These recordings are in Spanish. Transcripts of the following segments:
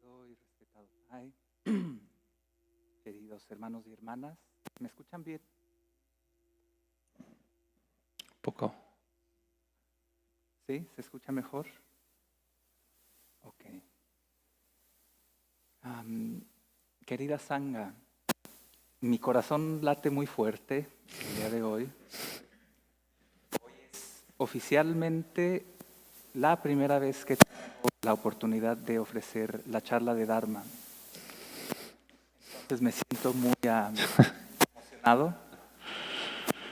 Querido y respetado Pai, queridos hermanos y hermanas, ¿me escuchan bien? Poco. ¿Sí? ¿Se escucha mejor? Ok. Querida Sangha, mi corazón late muy fuerte el día de hoy. Hoy es oficialmente la primera vez que tengo la oportunidad de ofrecer la charla de Dharma. Entonces me siento muy emocionado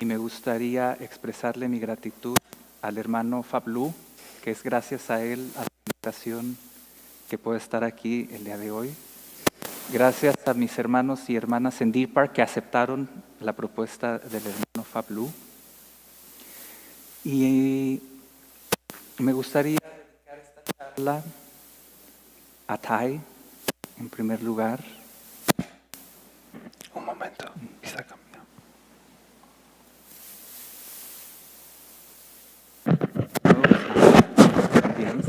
y me gustaría expresarle mi gratitud al hermano Fablu, que es gracias a él, a la invitación, que puedo estar aquí el día de hoy. Gracias a mis hermanos y hermanas en Deer Park que aceptaron la propuesta del hermano Fablu. Y me gustaría dedicar esta charla a Thai, en primer lugar. Un momento, quizá cambia. Bien.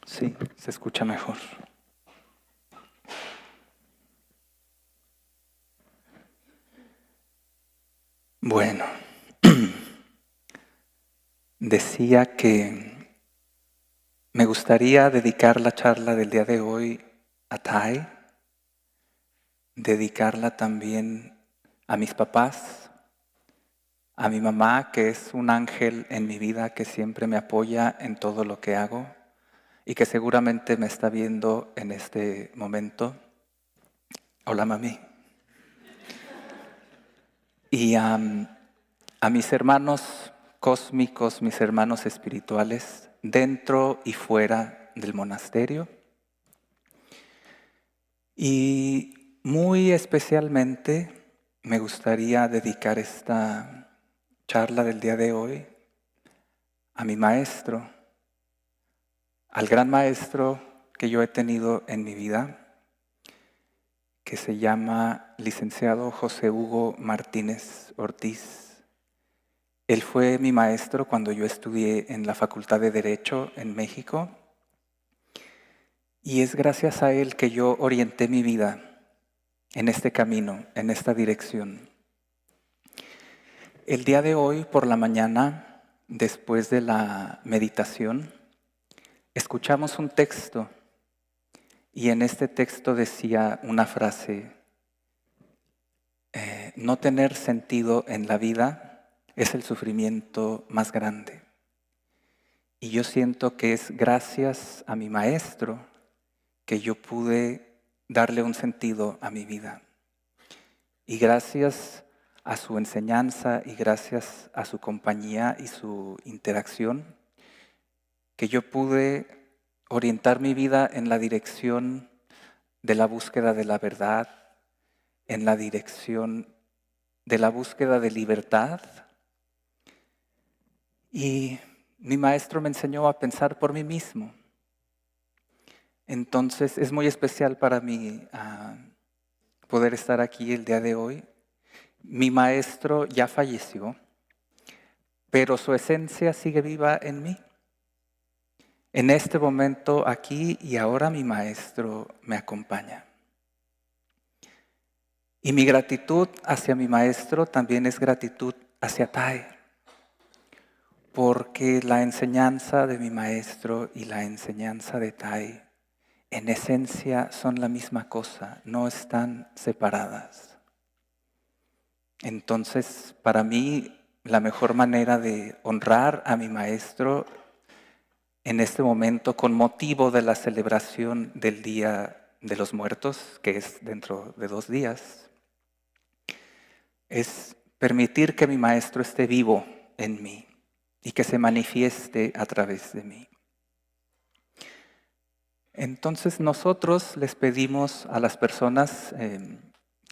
Sí, se escucha mejor. Bueno, decía que me gustaría dedicar la charla del día de hoy a Thai, dedicarla también a mis papás, a mi mamá, que es un ángel en mi vida, que siempre me apoya en todo lo que hago y que seguramente me está viendo en este momento. Hola, mami. Y a mis hermanos cósmicos, mis hermanos espirituales, dentro y fuera del monasterio. Y muy especialmente me gustaría dedicar esta charla del día de hoy a mi maestro, al gran maestro que yo he tenido en mi vida, que se llama licenciado José Hugo Martínez Ortiz. Él fue mi maestro cuando yo estudié en la Facultad de Derecho en México, y es gracias a él que yo orienté mi vida en este camino, en esta dirección. El día de hoy por la mañana, después de la meditación, escuchamos un texto y en este texto decía una frase: no tener sentido en la vida es el sufrimiento más grande. Y yo siento que es gracias a mi maestro que yo pude darle un sentido a mi vida. Y gracias a su enseñanza y gracias a su compañía y su interacción, que yo pude orientar mi vida en la dirección de la búsqueda de la verdad, en la dirección de la búsqueda de libertad. Y mi maestro me enseñó a pensar por mí mismo. Entonces es muy especial para mí poder estar aquí el día de hoy. Mi maestro ya falleció, pero su esencia sigue viva en mí. En este momento, aquí y ahora, mi maestro me acompaña. Y mi gratitud hacia mi maestro también es gratitud hacia Thai, porque la enseñanza de mi maestro y la enseñanza de Thai en esencia son la misma cosa, no están separadas. Entonces, para mí, la mejor manera de honrar a mi maestro en este momento, con motivo de la celebración del Día de los Muertos, que es dentro de 2 días, es permitir que mi maestro esté vivo en mí y que se manifieste a través de mí. Entonces nosotros les pedimos a las personas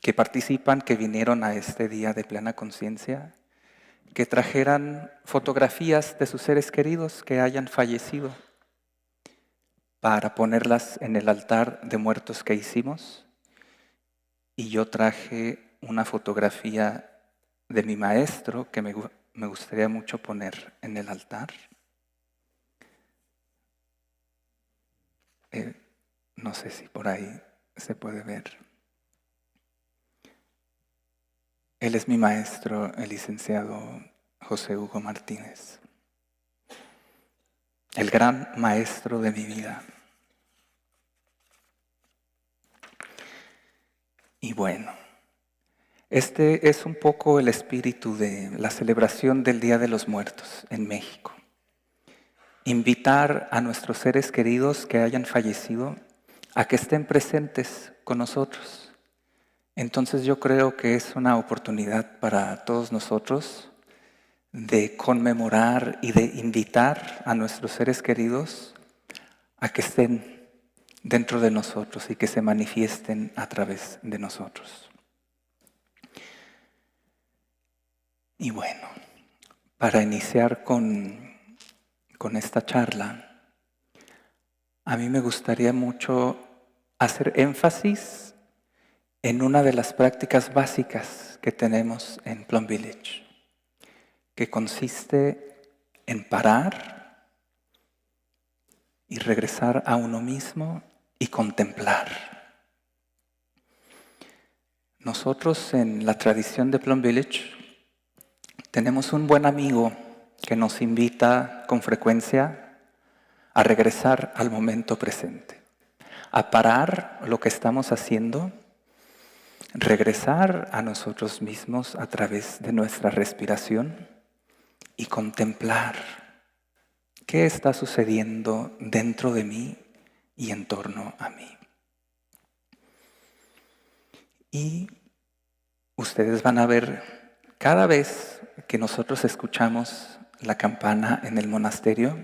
que participan, que vinieron a este día de plena conciencia, que trajeran fotografías de sus seres queridos que hayan fallecido para ponerlas en el altar de muertos que hicimos. Y yo traje una fotografía de mi maestro que me gustaría mucho poner en el altar. No sé si por ahí se puede ver. Él es mi maestro, el licenciado José Hugo Martínez, el gran maestro de mi vida. Y bueno, este es un poco el espíritu de la celebración del Día de los Muertos en México. Invitar a nuestros seres queridos que hayan fallecido a que estén presentes con nosotros. Entonces yo creo que es una oportunidad para todos nosotros de conmemorar y de invitar a nuestros seres queridos a que estén dentro de nosotros y que se manifiesten a través de nosotros. Y bueno, para iniciar con esta charla, a mí me gustaría mucho hacer énfasis en una de las prácticas básicas que tenemos en Plum Village, que consiste en parar y regresar a uno mismo y contemplar. Nosotros en la tradición de Plum Village tenemos un buen amigo que nos invita con frecuencia a regresar al momento presente, a parar lo que estamos haciendo, regresar a nosotros mismos a través de nuestra respiración y contemplar qué está sucediendo dentro de mí y en torno a mí. Y ustedes van a ver, cada vez que nosotros escuchamos la campana en el monasterio,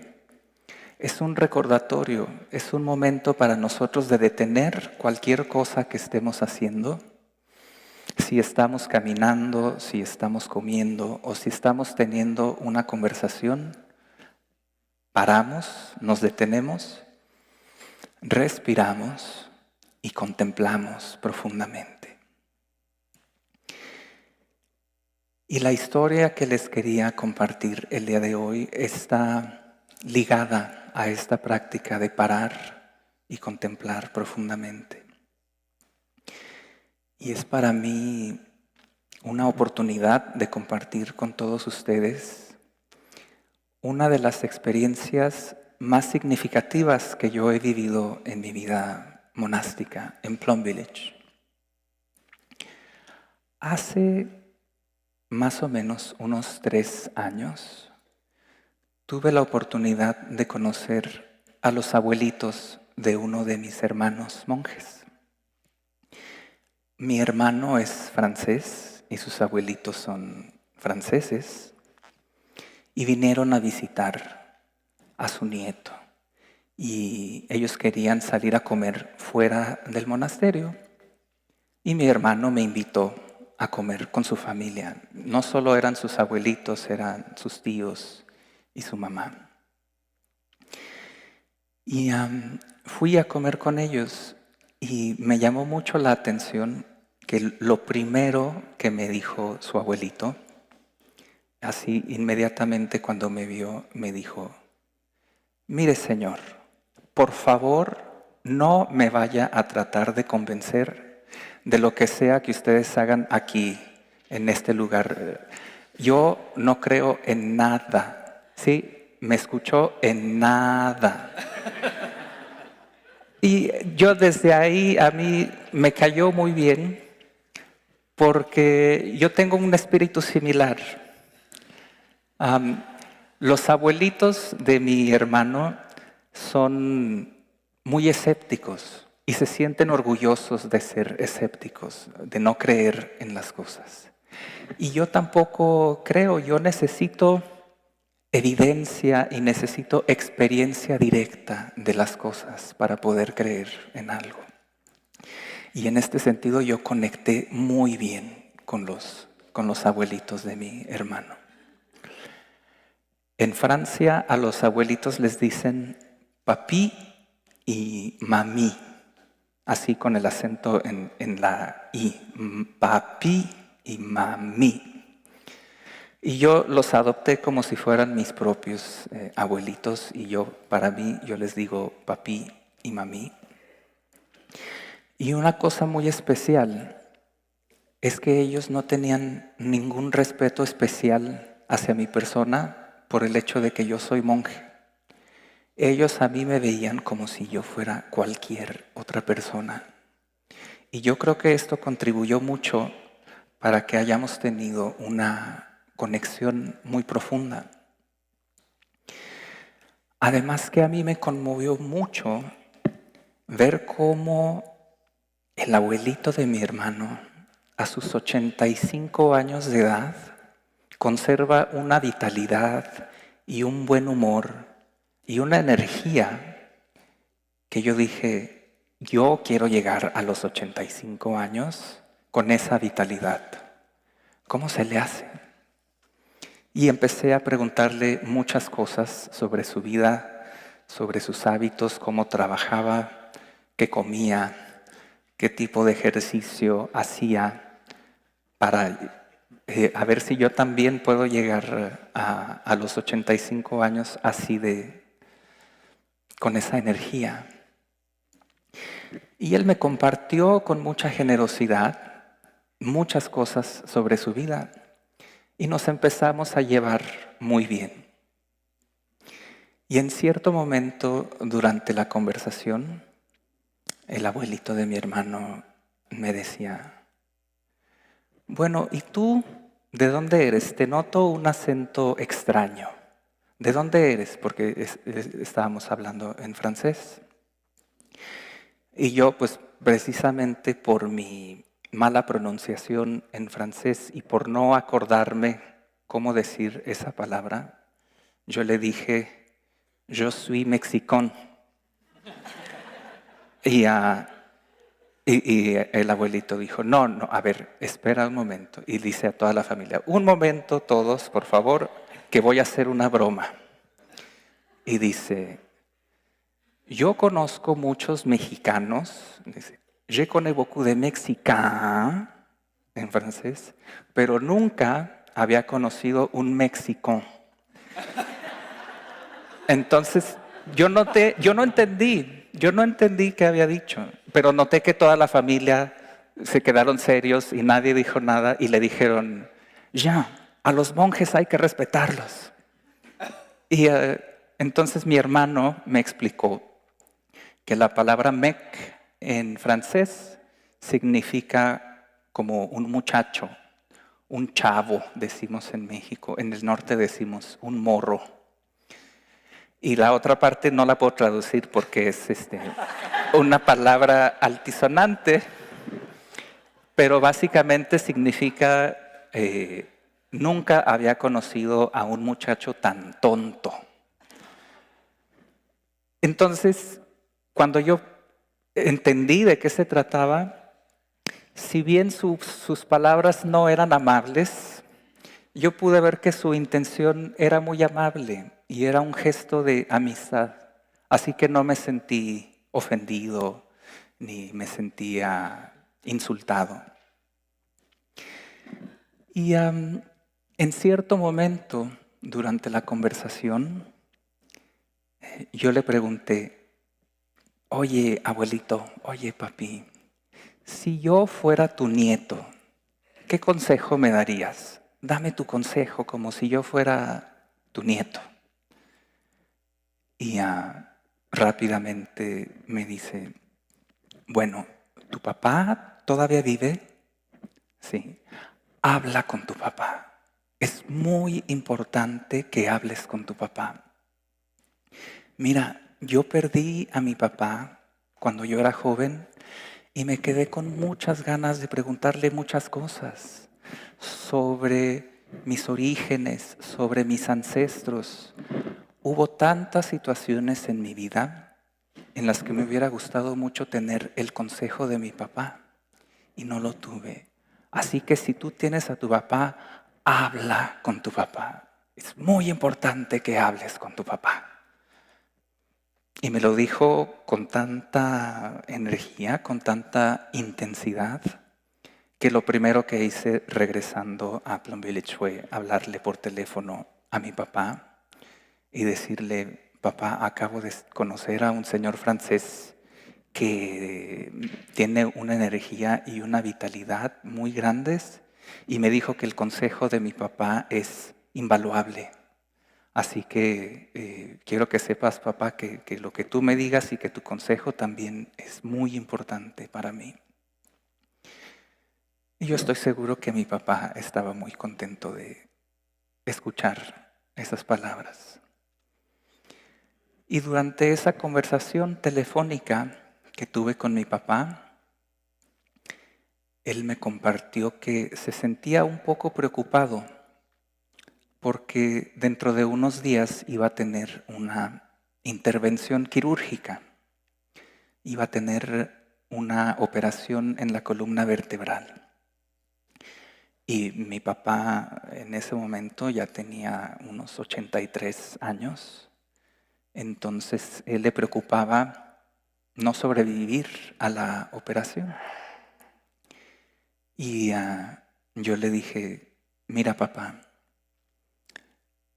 es un recordatorio, es un momento para nosotros de detener cualquier cosa que estemos haciendo. Si estamos caminando, si estamos comiendo o si estamos teniendo una conversación, paramos, nos detenemos, respiramos y contemplamos profundamente. Y la historia que les quería compartir el día de hoy está ligada a esta práctica de parar y contemplar profundamente. Y es para mí una oportunidad de compartir con todos ustedes una de las experiencias más significativas que yo he vivido en mi vida monástica en Plum Village. Hace más o menos unos 3 años tuve la oportunidad de conocer a los abuelitos de uno de mis hermanos monjes. Mi hermano es francés y sus abuelitos son franceses y vinieron a visitar a su nieto. Y ellos querían salir a comer fuera del monasterio y mi hermano me invitó a comer con su familia. No solo eran sus abuelitos, eran sus tíos y su mamá. Y fui a comer con ellos y me llamó mucho la atención que lo primero que me dijo su abuelito, así inmediatamente cuando me vio, me dijo: mire señor, por favor no me vaya a tratar de convencer de lo que sea que ustedes hagan aquí, en este lugar. Yo no creo en nada, ¿sí? Me escuchó en nada. Y yo desde ahí, a mí me cayó muy bien, porque yo tengo un espíritu similar. Los abuelitos de mi hermano son muy escépticos y se sienten orgullosos de ser escépticos, de no creer en las cosas. Y yo tampoco creo, yo necesito evidencia y necesito experiencia directa de las cosas para poder creer en algo. Y en este sentido yo conecté muy bien con los abuelitos de mi hermano. En Francia a los abuelitos les dicen papi y mami, así con el acento en la i, papi y mami. Y yo los adopté como si fueran mis propios abuelitos y para mí, yo les digo papi y mami. Y una cosa muy especial es que ellos no tenían ningún respeto especial hacia mi persona por el hecho de que yo soy monje. Ellos a mí me veían como si yo fuera cualquier otra persona. Y yo creo que esto contribuyó mucho para que hayamos tenido una conexión muy profunda. Además que a mí me conmovió mucho ver cómo el abuelito de mi hermano, a sus 85 años de edad, conserva una vitalidad y un buen humor y una energía que yo dije, yo quiero llegar a los 85 años con esa vitalidad. ¿Cómo se le hace? Y empecé a preguntarle muchas cosas sobre su vida, sobre sus hábitos, cómo trabajaba, qué comía, qué tipo de ejercicio hacía para a ver si yo también puedo llegar a los 85 años así con esa energía. Y él me compartió con mucha generosidad muchas cosas sobre su vida y nos empezamos a llevar muy bien. Y en cierto momento durante la conversación, el abuelito de mi hermano me decía, bueno, ¿y tú de dónde eres? Te noto un acento extraño. ¿De dónde eres? Porque estábamos hablando en francés. Y yo, pues precisamente por mi mala pronunciación en francés y por no acordarme cómo decir esa palabra, yo le dije, yo soy mexicano. Y el abuelito dijo, no, a ver, espera un momento. Y dice a toda la familia, un momento todos, por favor, que voy a hacer una broma. Y dice, yo conozco muchos mexicanos, dice, je connais beaucoup de mexicains, en francés, pero nunca había conocido un mexicano. Entonces, yo no entendí qué había dicho, pero noté que toda la familia se quedaron serios y nadie dijo nada y le dijeron, ya, a los monjes hay que respetarlos. Y entonces mi hermano me explicó que la palabra mec en francés significa como un muchacho, un chavo, decimos en México, en el norte decimos un morro. Y la otra parte no la puedo traducir porque es una palabra altisonante, pero básicamente significa nunca había conocido a un muchacho tan tonto. Entonces, cuando yo entendí de qué se trataba, si bien sus palabras no eran amables, yo pude ver que su intención era muy amable y era un gesto de amistad. Así que no me sentí ofendido ni me sentía insultado. Y en cierto momento, durante la conversación, yo le pregunté, oye abuelito, oye papi, si yo fuera tu nieto, ¿qué consejo me darías? Dame tu consejo como si yo fuera tu nieto. Y rápidamente me dice, bueno, ¿tu papá todavía vive? Sí. Habla con tu papá. Es muy importante que hables con tu papá. Mira, yo perdí a mi papá cuando yo era joven y me quedé con muchas ganas de preguntarle muchas cosas sobre mis orígenes, sobre mis ancestros. Hubo tantas situaciones en mi vida en las que me hubiera gustado mucho tener el consejo de mi papá y no lo tuve. Así que si tú tienes a tu papá, habla con tu papá. es muy importante que hables con tu papá. Y me lo dijo con tanta energía, con tanta intensidad, que lo primero que hice regresando a Plum Village fue hablarle por teléfono a mi papá y decirle: papá, acabo de conocer a un señor francés que tiene una energía y una vitalidad muy grandes y me dijo que el consejo de mi papá es invaluable. Así que quiero que sepas, papá, que lo que tú me digas y que tu consejo también es muy importante para mí. Y yo estoy seguro que mi papá estaba muy contento de escuchar esas palabras. Y durante esa conversación telefónica que tuve con mi papá, él me compartió que se sentía un poco preocupado porque dentro de unos días iba a tener una intervención quirúrgica, iba a tener una operación en la columna vertebral. Y mi papá en ese momento ya tenía unos 83 años, entonces él le preocupaba no sobrevivir a la operación. Y yo le dije: mira, papá,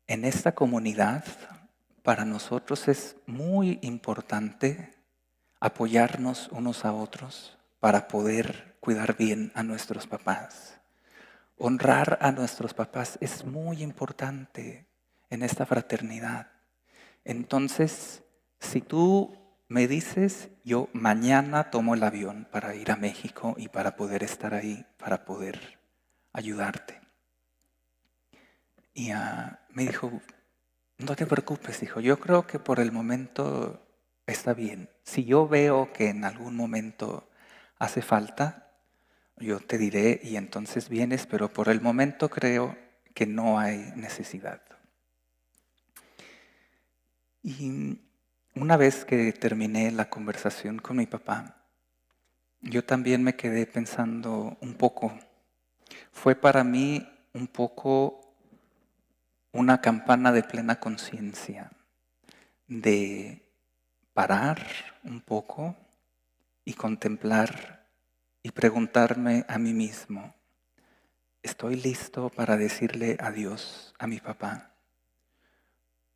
en esta comunidad para nosotros es muy importante apoyarnos unos a otros para poder cuidar bien a nuestros papás. Honrar a nuestros papás es muy importante en esta fraternidad. Entonces, si tú me dices, yo mañana tomo el avión para ir a México y para poder estar ahí, para poder ayudarte. Y me dijo: no te preocupes, hijo, yo creo que por el momento está bien. Si yo veo que en algún momento hace falta, yo te diré y entonces vienes, pero por el momento creo que no hay necesidad. Y una vez que terminé la conversación con mi papá, yo también me quedé pensando un poco. Fue para mí un poco una campana de plena conciencia, de parar un poco y contemplar y preguntarme a mí mismo: ¿estoy listo para decirle adiós a mi papá?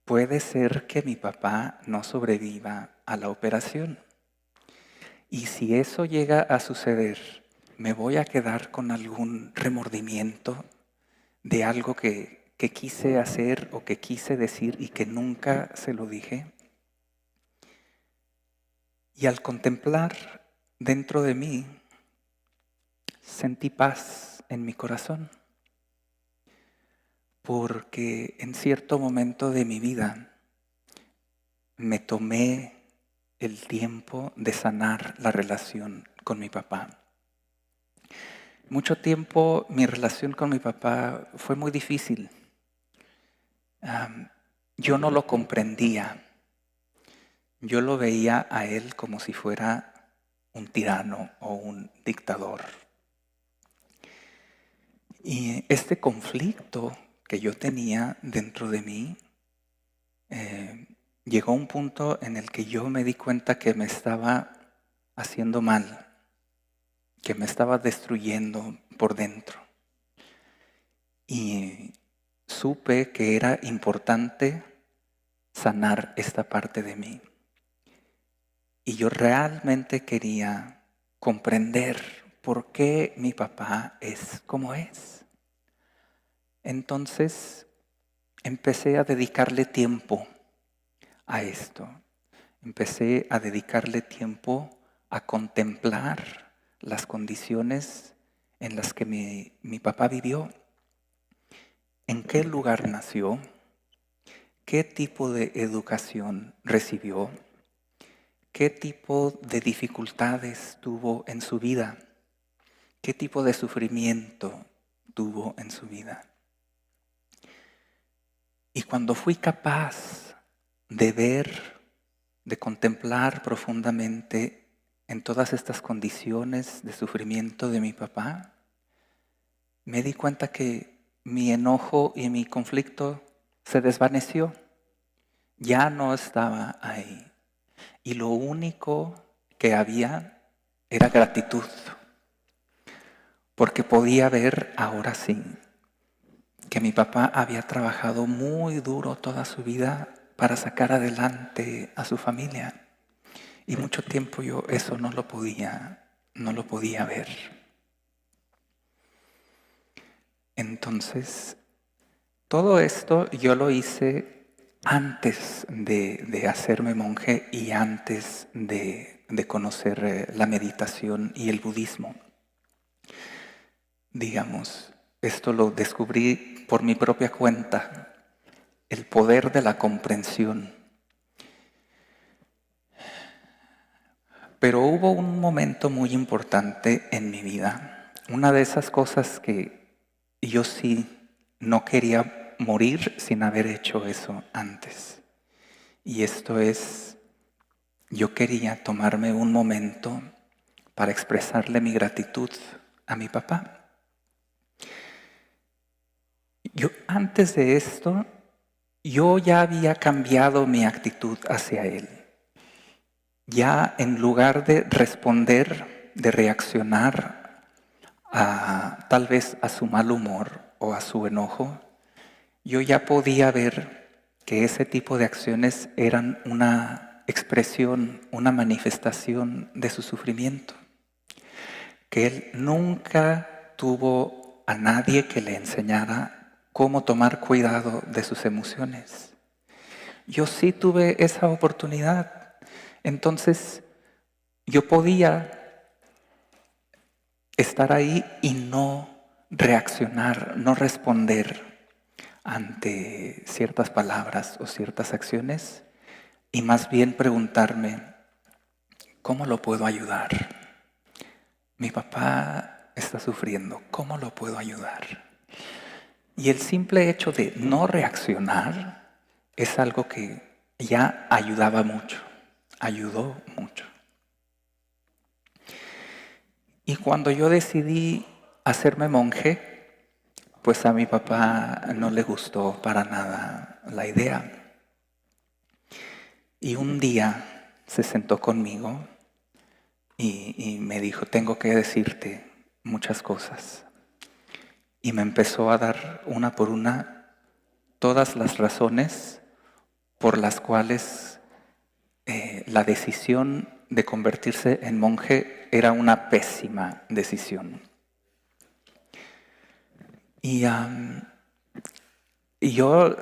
Puede ser que mi papá no sobreviva a la operación. Y si eso llega a suceder, ¿me voy a quedar con algún remordimiento de algo que quise hacer o que quise decir y que nunca se lo dije? Y al contemplar dentro de mí, sentí paz en mi corazón, porque en cierto momento de mi vida me tomé el tiempo de sanar la relación con mi papá. Mucho tiempo mi relación con mi papá fue muy difícil. Yo no lo comprendía. Yo lo veía a él como si fuera un tirano o un dictador. Y este conflicto que yo tenía dentro de mí llegó a un punto en el que yo me di cuenta que me estaba haciendo mal, que me estaba destruyendo por dentro. Y supe que era importante sanar esta parte de mí. Y yo realmente quería comprender por qué mi papá es como es. Entonces empecé a dedicarle tiempo a esto. Empecé a dedicarle tiempo a contemplar las condiciones en las que mi papá vivió. ¿En qué lugar nació? ¿Qué tipo de educación recibió? ¿Qué tipo de dificultades tuvo en su vida? ¿Qué tipo de sufrimiento tuvo en su vida? Y cuando fui capaz de ver, de contemplar profundamente en todas estas condiciones de sufrimiento de mi papá, me di cuenta que mi enojo y mi conflicto se desvaneció, ya no estaba ahí. Y lo único que había era gratitud, porque podía ver ahora sí que mi papá había trabajado muy duro toda su vida para sacar adelante a su familia. Y mucho tiempo yo eso no lo podía ver. Entonces, todo esto yo lo hice antes de hacerme monje y antes de conocer la meditación y el budismo. Digamos, esto lo descubrí por mi propia cuenta, el poder de la comprensión. Pero hubo un momento muy importante en mi vida. Una de esas cosas que yo sí no quería morir sin haber hecho eso antes. Y esto es, yo quería tomarme un momento para expresarle mi gratitud a mi papá. Yo antes de esto, yo ya había cambiado mi actitud hacia él. Ya en lugar de responder, de reaccionar tal vez a su mal humor o a su enojo, yo ya podía ver que ese tipo de acciones eran una expresión, una manifestación de su sufrimiento, que él nunca tuvo a nadie que le enseñara cómo tomar cuidado de sus emociones. Yo sí tuve esa oportunidad. Entonces, yo podía estar ahí y no reaccionar, no responder ante ciertas palabras o ciertas acciones y más bien preguntarme, ¿cómo lo puedo ayudar? Mi papá está sufriendo, ¿cómo lo puedo ayudar? Y el simple hecho de no reaccionar es algo que ya ayudaba mucho, ayudó mucho. Y cuando yo decidí hacerme monje, pues a mi papá no le gustó para nada la idea. Y un día se sentó conmigo y me dijo, tengo que decirte muchas cosas. Y me empezó a dar una por una todas las razones por las cuales la decisión de convertirse en monje era una pésima decisión. Y yo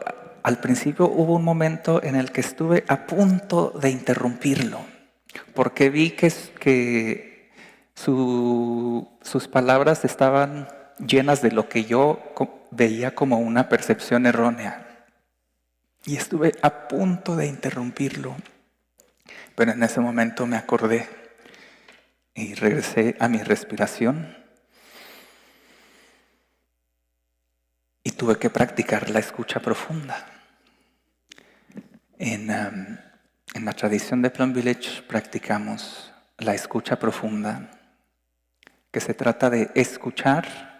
al principio hubo un momento en el que estuve a punto de interrumpirlo, porque vi que sus palabras estaban llenas de lo que yo veía como una percepción errónea. Y estuve a punto de interrumpirlo, pero en ese momento me acordé y regresé a mi respiración y tuve que practicar la escucha profunda. En la tradición de Plum Village practicamos la escucha profunda, que se trata de escuchar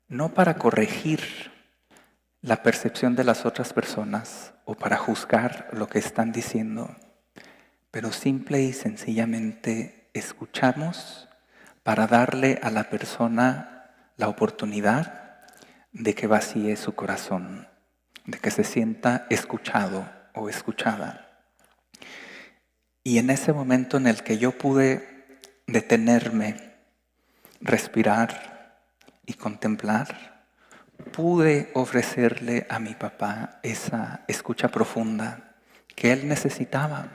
no para corregir la percepción de las otras personas o para juzgar lo que están diciendo, pero simple y sencillamente escuchamos para darle a la persona la oportunidad de que vacíe su corazón, de que se sienta escuchado o escuchada. Y en ese momento en el que yo pude detenerme, respirar y contemplar, pude ofrecerle a mi papá esa escucha profunda que él necesitaba.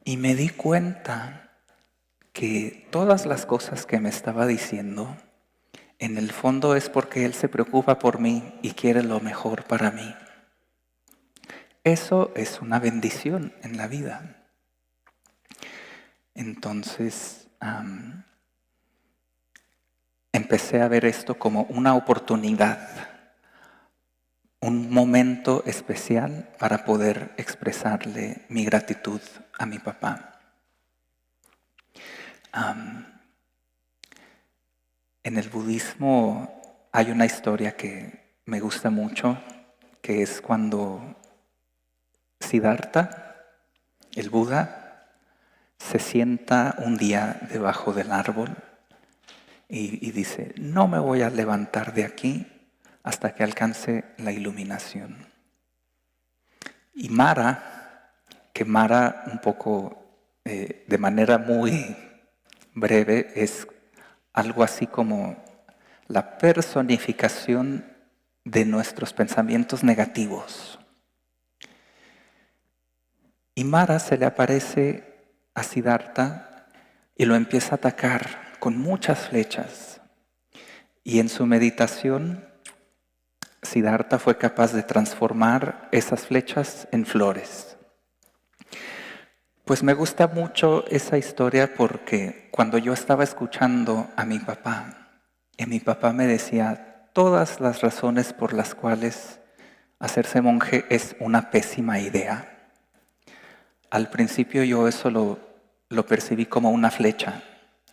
Y me di cuenta que todas las cosas que me estaba diciendo, en el fondo es porque él se preocupa por mí y quiere lo mejor para mí. Eso es una bendición en la vida. Entonces, empecé a ver esto como una oportunidad, un momento especial para poder expresarle mi gratitud a mi papá. En el budismo hay una historia que me gusta mucho, que es cuando Siddhartha, el Buda, se sienta un día debajo del árbol y dice, no me voy a levantar de aquí hasta que alcance la iluminación. Y Mara, que Mara un poco de manera muy breve es algo así como la personificación de nuestros pensamientos negativos. Y Mara se le aparece a Siddhartha y lo empieza a atacar con muchas flechas. Y en su meditación, Siddhartha fue capaz de transformar esas flechas en flores. Pues me gusta mucho esa historia porque cuando yo estaba escuchando a mi papá, y mi papá me decía todas las razones por las cuales hacerse monje es una pésima idea. Al principio yo eso lo percibí como una flecha,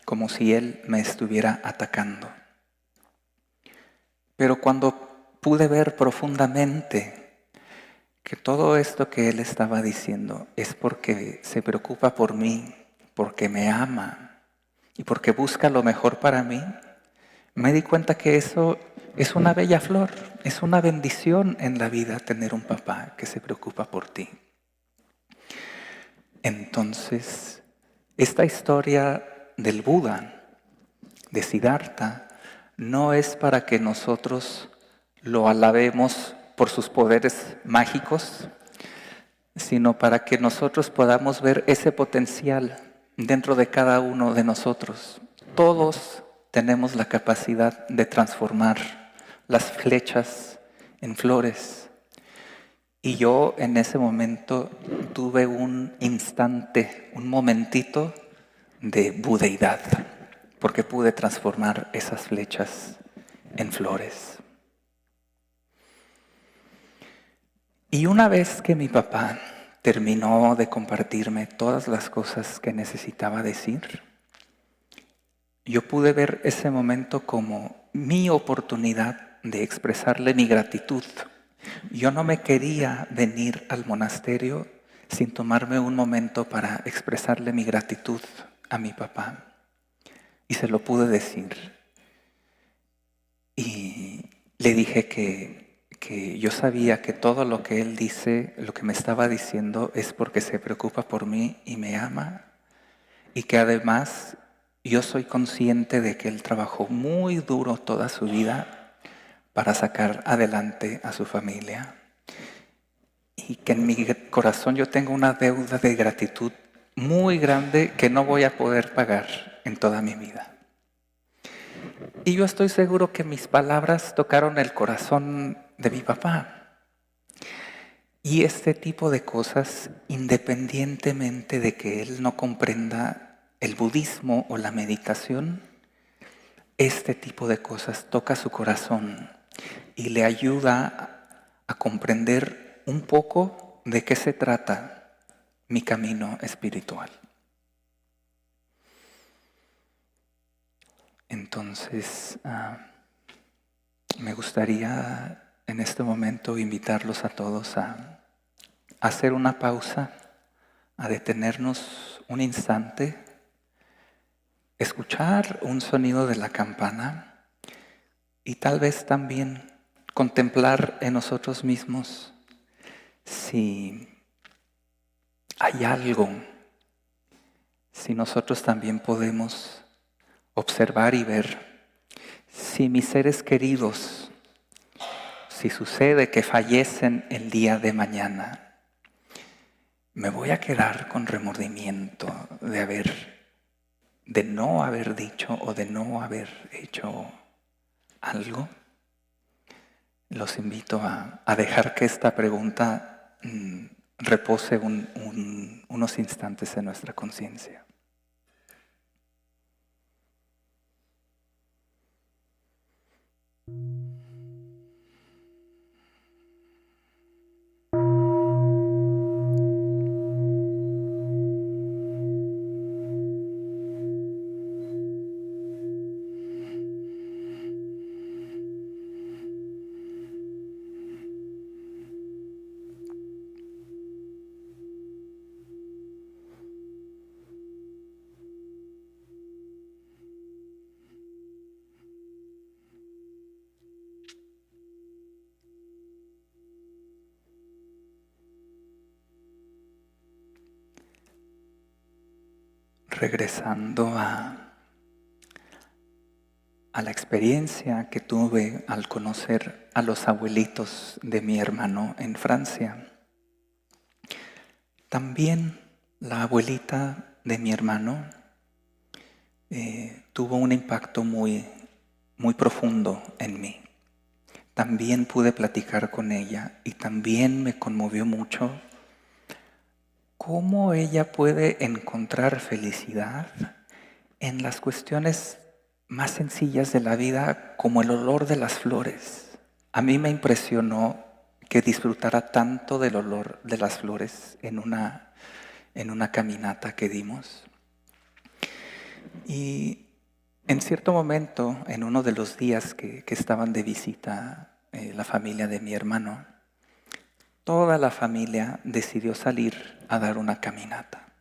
como si él me estuviera atacando. Pero cuando pude ver profundamente que todo esto que él estaba diciendo es porque se preocupa por mí, porque me ama y porque busca lo mejor para mí, me di cuenta que eso es una bella flor, es una bendición en la vida tener un papá que se preocupa por ti. Entonces, esta historia del Buda, de Siddhartha, no es para que nosotros lo alabemos por sus poderes mágicos, sino para que nosotros podamos ver ese potencial dentro de cada uno de nosotros. Todos tenemos la capacidad de transformar las flechas en flores. Y yo en ese momento tuve un instante, un momentito de budeidad, porque pude transformar esas flechas en flores. Y una vez que mi papá terminó de compartirme todas las cosas que necesitaba decir, yo pude ver ese momento como mi oportunidad de expresarle mi gratitud. Yo no me quería venir al monasterio sin tomarme un momento para expresarle mi gratitud a mi papá. Y se lo pude decir. Y le dije que yo sabía que todo lo que él dice, lo que me estaba diciendo es porque se preocupa por mí y me ama. Y que además yo soy consciente de que él trabajó muy duro toda su vida para sacar adelante a su familia. Y que en mi corazón yo tengo una deuda de gratitud muy grande que no voy a poder pagar en toda mi vida. Y yo estoy seguro que mis palabras tocaron el corazón de mi papá. Y este tipo de cosas, independientemente de que él no comprenda el budismo o la meditación, este tipo de cosas toca su corazón y le ayuda a comprender un poco de qué se trata mi camino espiritual. Entonces, me gustaría en este momento invitarlos a todos a hacer una pausa, a detenernos un instante, escuchar un sonido de la campana y tal vez también contemplar en nosotros mismos si hay algo, si nosotros también podemos observar y ver si mis seres queridos, si sucede que fallecen el día de mañana, me voy a quedar con remordimiento de no haber dicho o de no haber hecho algo. Los invito a dejar que esta pregunta repose unos instantes en nuestra conciencia. regresando a la experiencia que tuve al conocer a los abuelitos de mi hermano en Francia. También la abuelita de mi hermano tuvo un impacto muy profundo en mí. También pude platicar con ella y también me conmovió mucho cómo ella puede encontrar felicidad en las cuestiones más sencillas de la vida, como el olor de las flores. A mí me impresionó que disfrutara tanto del olor de las flores en una caminata que dimos. Y en cierto momento, en uno de los días que estaban de visita la familia de mi hermano, toda la familia decidió salir a dar una caminata.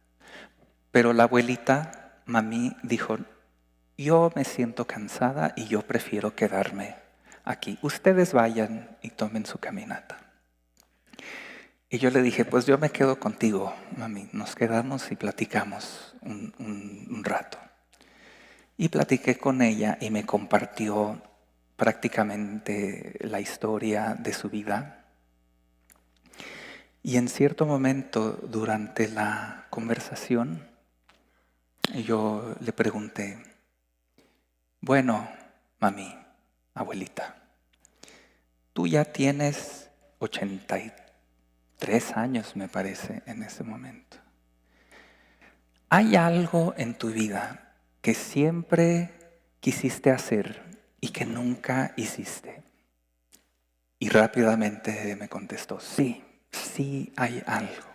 Pero la abuelita, mami, dijo: yo me siento cansada y yo prefiero quedarme aquí. Ustedes vayan y tomen su caminata. Y yo le dije: pues yo me quedo contigo, mami. Nos quedamos y platicamos un rato. Y platiqué con ella y me compartió prácticamente la historia de su vida. Y en cierto momento durante la conversación yo le pregunté: bueno, mami, abuelita, tú ya tienes 83 años, me parece, en ese momento. ¿Hay algo en tu vida que siempre quisiste hacer y que nunca hiciste? Y rápidamente me contestó: sí hay algo.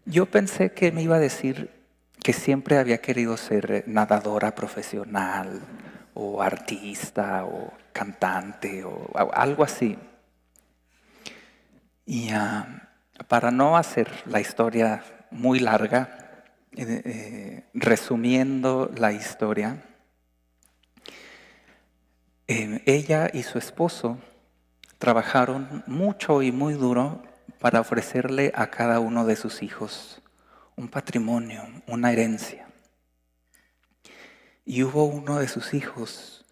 Yo pensé que me iba a decir que siempre había querido ser nadadora profesional o artista o cantante o algo así. Y para no hacer la historia muy larga, resumiendo la historia, ella y su esposo trabajaron mucho y muy duro para ofrecerle a cada uno de sus hijos un patrimonio, una herencia. Y hubo uno de sus hijos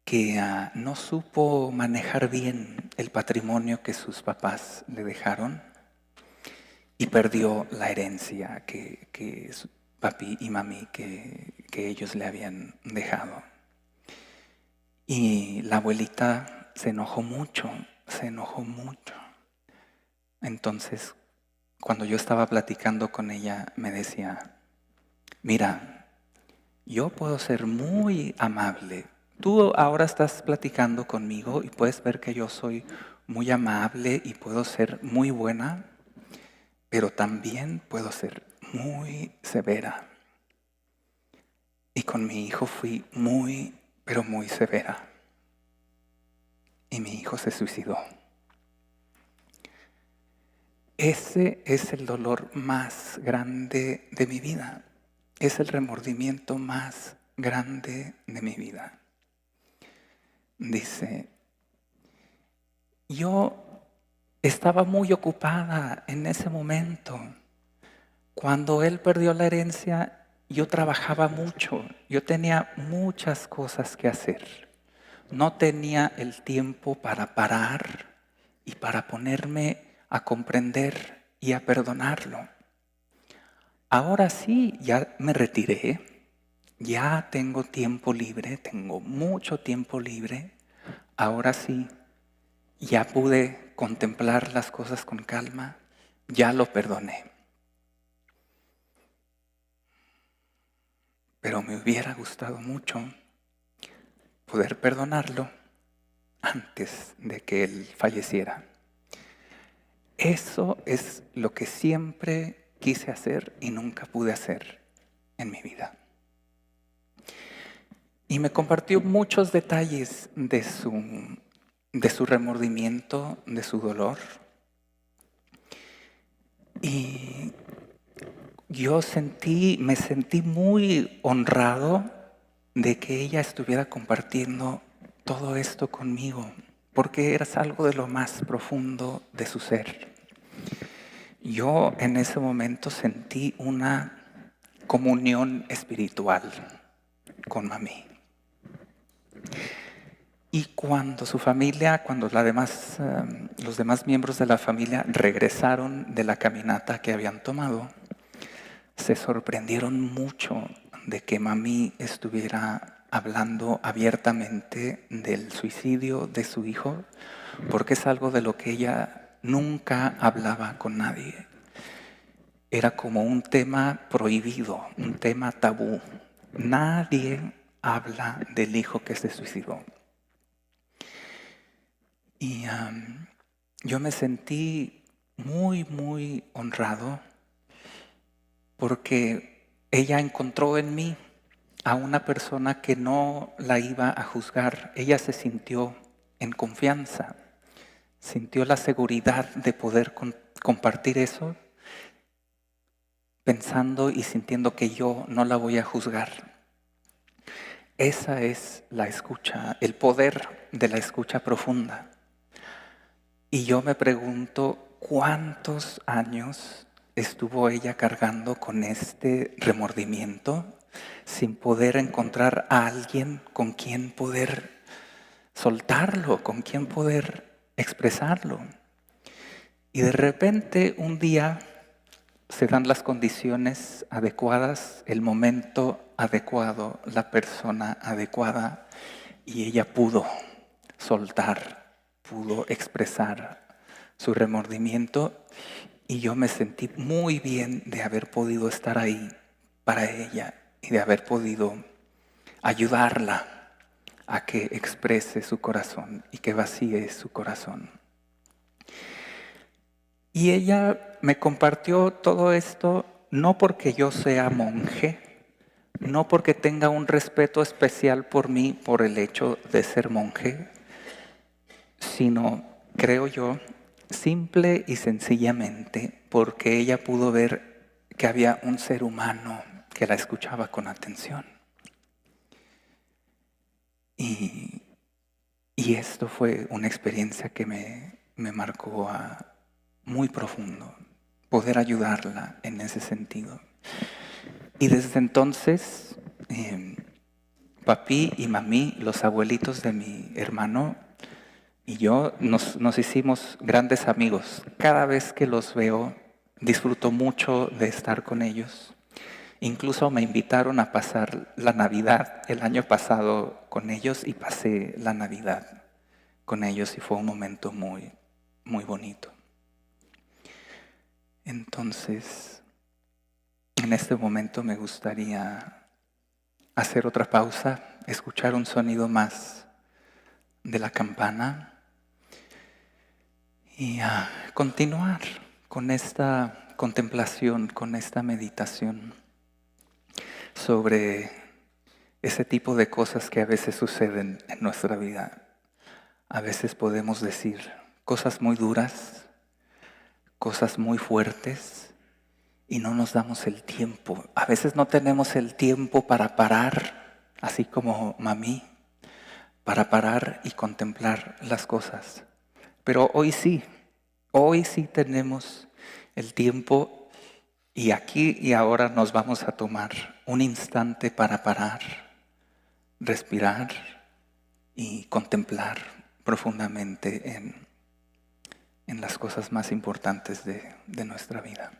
que no supo manejar bien el patrimonio que sus papás le dejaron y perdió la herencia que su papi y mami que ellos le habían dejado. Y la abuelita se enojó mucho. Entonces, cuando yo estaba platicando con ella, me decía: mira, yo puedo ser muy amable. Tú ahora estás platicando conmigo y puedes ver que yo soy muy amable y puedo ser muy buena, pero también puedo ser muy severa. Y con mi hijo fui pero muy severa. Y mi hijo se suicidó. Ese es el dolor más grande de mi vida. Es el remordimiento más grande de mi vida. Dice: yo estaba muy ocupada en ese momento. Cuando él perdió la herencia, yo trabajaba mucho. Yo tenía muchas cosas que hacer. No tenía el tiempo para parar y para ponerme a comprender y a perdonarlo. Ahora sí, ya me retiré, ya tengo tiempo libre, tengo mucho tiempo libre. Ahora sí, ya pude contemplar las cosas con calma, ya lo perdoné. Pero me hubiera gustado mucho poder perdonarlo antes de que él falleciera. Eso es lo que siempre quise hacer y nunca pude hacer en mi vida. Y me compartió muchos detalles de su remordimiento, de su dolor. Y yo me sentí muy honrado de que ella estuviera compartiendo todo esto conmigo, porque era algo de lo más profundo de su ser. Yo en ese momento sentí una comunión espiritual con mami. Y cuando su familia, cuando los demás miembros de la familia regresaron de la caminata que habían tomado, se sorprendieron mucho de que mami estuviera hablando abiertamente del suicidio de su hijo, porque es algo de lo que ella nunca hablaba con nadie. Era como un tema prohibido, un tema tabú. Nadie habla del hijo que se suicidó. Y yo me sentí muy, muy honrado porque ella encontró en mí a una persona que no la iba a juzgar. Ella se sintió en confianza, sintió la seguridad de poder compartir eso, pensando y sintiendo que yo no la voy a juzgar. Esa es la escucha, el poder de la escucha profunda. Y yo me pregunto, ¿cuántos años estuvo ella cargando con este remordimiento sin poder encontrar a alguien con quien poder soltarlo, con quien poder expresarlo? Y de repente un día se dan las condiciones adecuadas, el momento adecuado, la persona adecuada, y ella pudo soltar, pudo expresar su remordimiento, y yo me sentí muy bien de haber podido estar ahí para ella y de haber podido ayudarla a que exprese su corazón y que vacíe su corazón. Y ella me compartió todo esto no porque yo sea monje, no porque tenga un respeto especial por mí por el hecho de ser monje, sino, creo yo, simple y sencillamente porque ella pudo ver que había un ser humano que la escuchaba con atención. Y esto fue una experiencia que me marcó muy profundo, poder ayudarla en ese sentido. Y desde entonces, papi y mami, los abuelitos de mi hermano y yo nos hicimos grandes amigos. Cada vez que los veo, disfruto mucho de estar con ellos. Incluso me invitaron a pasar la Navidad el año pasado con ellos y pasé la Navidad con ellos y fue un momento muy, muy bonito. Entonces, en este momento me gustaría hacer otra pausa, escuchar un sonido más de la campana y continuar con esta contemplación, con esta meditación sobre ese tipo de cosas que a veces suceden en nuestra vida. A veces podemos decir cosas muy duras, cosas muy fuertes y no nos damos el tiempo. A veces no tenemos el tiempo para parar, así como mami, para parar y contemplar las cosas. Pero hoy sí tenemos el tiempo y aquí y ahora nos vamos a tomar un instante para parar, respirar y contemplar profundamente en las cosas más importantes de nuestra vida.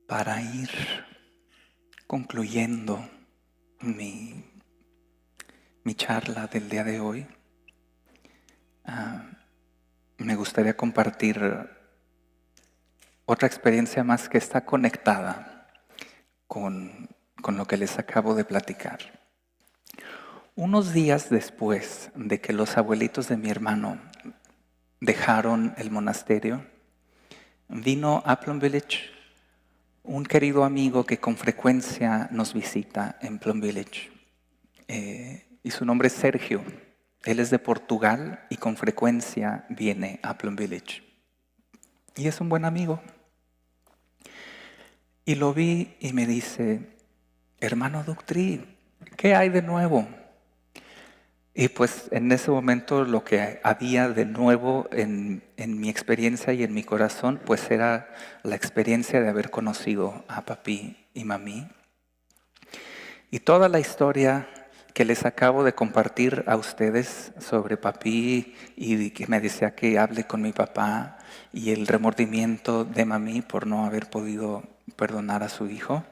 Para ir concluyendo mi charla del día de hoy, me gustaría compartir otra experiencia más que está conectada con lo que les acabo de platicar. Unos días después de que los abuelitos de mi hermano dejaron el monasterio, vino a Plum Village un querido amigo que con frecuencia nos visita en Plum Village. Y su nombre es Sergio. Él es de Portugal y con frecuencia viene a Plum Village. Y es un buen amigo. Y lo vi y me dice, hermano Ductri, ¿qué hay de nuevo? Y pues en ese momento lo que había de nuevo en mi experiencia y en mi corazón, pues era la experiencia de haber conocido a papi y mami. Y toda la historia que les acabo de compartir a ustedes sobre papi y que me decía que hable con mi papá y el remordimiento de mami por no haber podido perdonar a su hijo,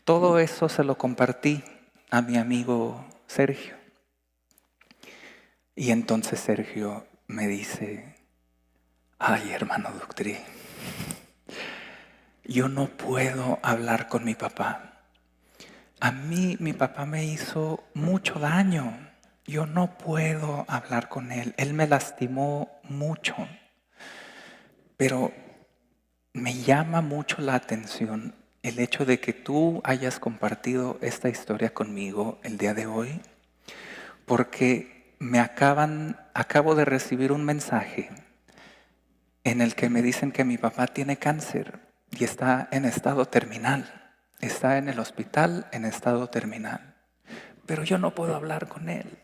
todo eso se lo compartí a mi amigo Sergio. Y entonces Sergio me dice, ay hermano Ductri, yo no puedo hablar con mi papá. A mí mi papá me hizo mucho daño. Yo no puedo hablar con él. Él me lastimó mucho. Pero me llama mucho la atención el hecho de que tú hayas compartido esta historia conmigo el día de hoy, porque acabo de recibir un mensaje en el que me dicen que mi papá tiene cáncer y está en estado terminal. Está en el hospital en estado terminal. Pero yo no puedo hablar con él.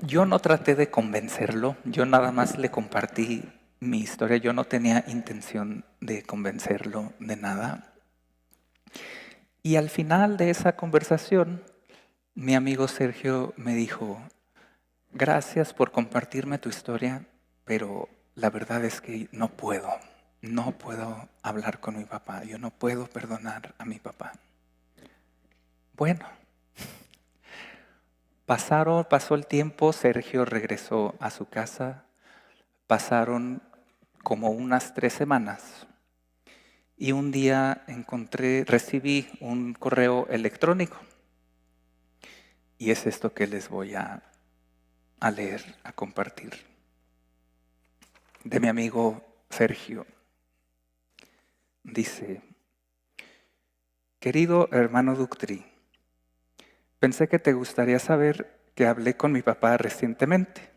Yo no traté de convencerlo, yo nada más le compartí mi historia. Yo no tenía intención de convencerlo de nada. Y al final de esa conversación, mi amigo Sergio me dijo, gracias por compartirme tu historia, pero la verdad es que no puedo hablar con mi papá, yo no puedo perdonar a mi papá. Bueno, pasó el tiempo, Sergio regresó a su casa, pasaron como unas 3 semanas y un día recibí un correo electrónico y es esto que les voy a leer, a compartir, de mi amigo Sergio. Dice, querido hermano Ductri, pensé que te gustaría saber que hablé con mi papá recientemente.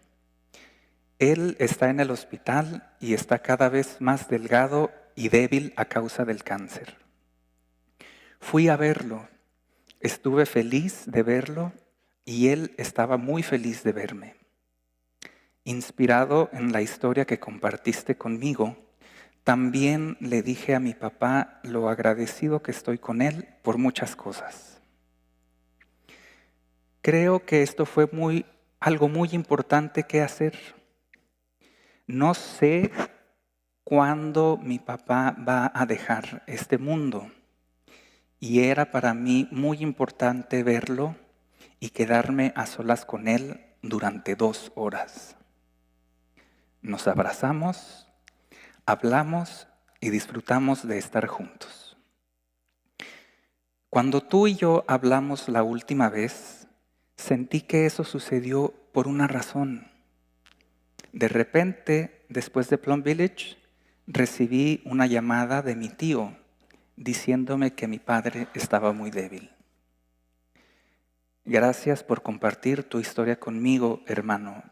Él está en el hospital y está cada vez más delgado y débil a causa del cáncer. Fui a verlo, estuve feliz de verlo y él estaba muy feliz de verme. Inspirado en la historia que compartiste conmigo, también le dije a mi papá lo agradecido que estoy con él por muchas cosas. Creo que esto fue algo muy importante que hacer. No sé cuándo mi papá va a dejar este mundo y era para mí muy importante verlo y quedarme a solas con él durante 2 horas. Nos abrazamos, hablamos y disfrutamos de estar juntos. Cuando tú y yo hablamos la última vez, sentí que eso sucedió por una razón. De repente, después de Plum Village, recibí una llamada de mi tío diciéndome que mi padre estaba muy débil. Gracias por compartir tu historia conmigo, hermano.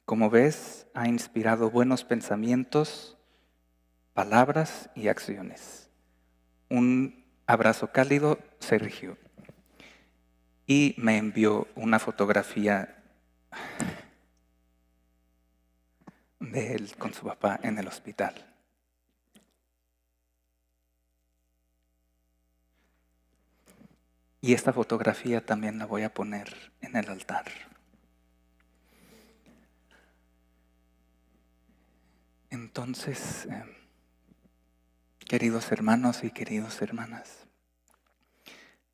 Como ves, ha inspirado buenos pensamientos, palabras y acciones. Un abrazo cálido, Sergio. Y me envió una fotografía de él con su papá en el hospital. Y esta fotografía también la voy a poner en el altar. Entonces, queridos hermanos y queridas hermanas,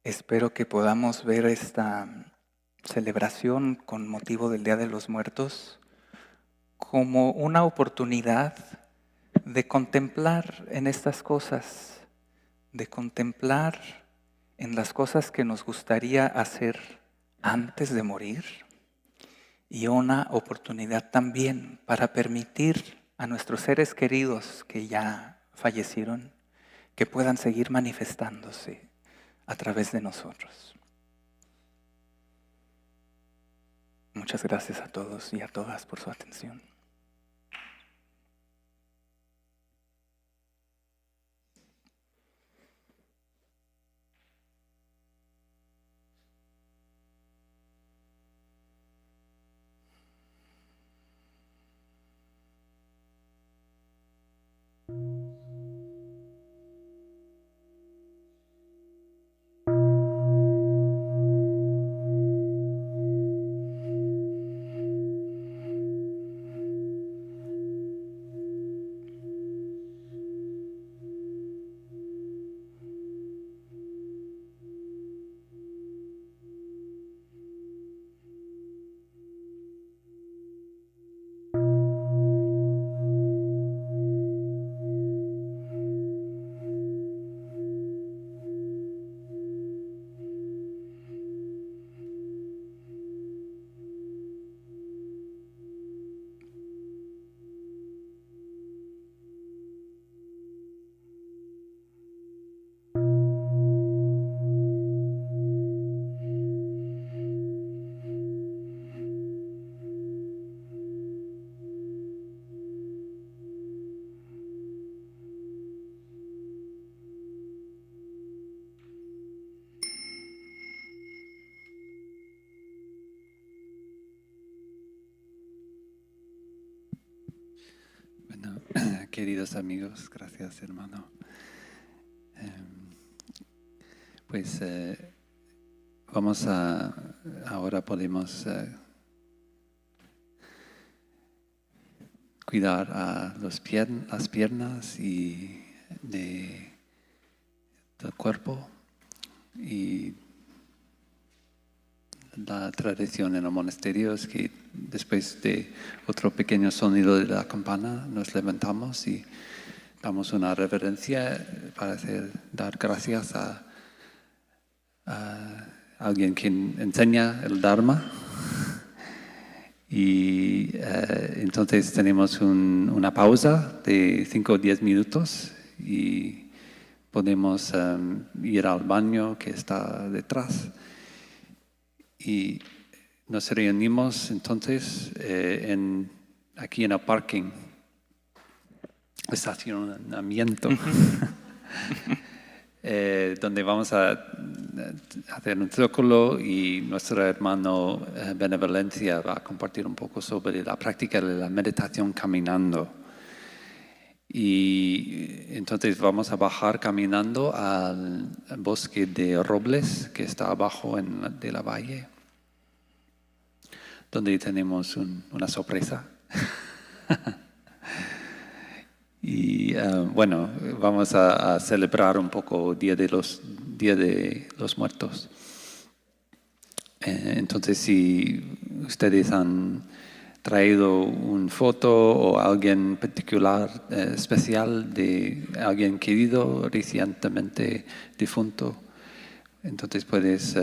espero que podamos ver esta celebración con motivo del Día de los Muertos como una oportunidad de contemplar en estas cosas, de contemplar en las cosas que nos gustaría hacer antes de morir, y una oportunidad también para permitir a nuestros seres queridos que ya fallecieron que puedan seguir manifestándose a través de nosotros. Muchas gracias a todos y a todas por su atención. Bueno, queridos amigos, gracias hermano. Pues ahora podemos cuidar a las piernas y del cuerpo, y la tradición en los monasterios que después de otro pequeño sonido de la campana nos levantamos y damos una reverencia para dar gracias a alguien que enseña el Dharma. Y entonces tenemos una pausa de 5 o 10 minutos y podemos ir al baño que está detrás. Y nos reunimos entonces aquí en el parking, estacionamiento, donde vamos a hacer un círculo, y nuestro hermano Benevolencia va a compartir un poco sobre la práctica de la meditación caminando. Y entonces vamos a bajar caminando al bosque de robles que está abajo de la valle, donde tenemos una sorpresa. Y bueno, vamos a celebrar un poco el Día de los Muertos. Entonces, si ustedes han traído una foto o alguien particular, especial, de alguien querido, recientemente difunto, entonces puedes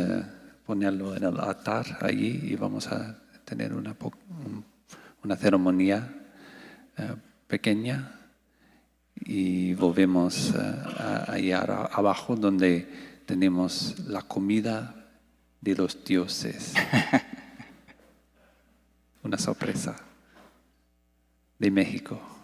ponerlo en el altar allí, y vamos a tener una ceremonia pequeña, y volvemos allá abajo donde tenemos la comida de los dioses. Una sorpresa de México.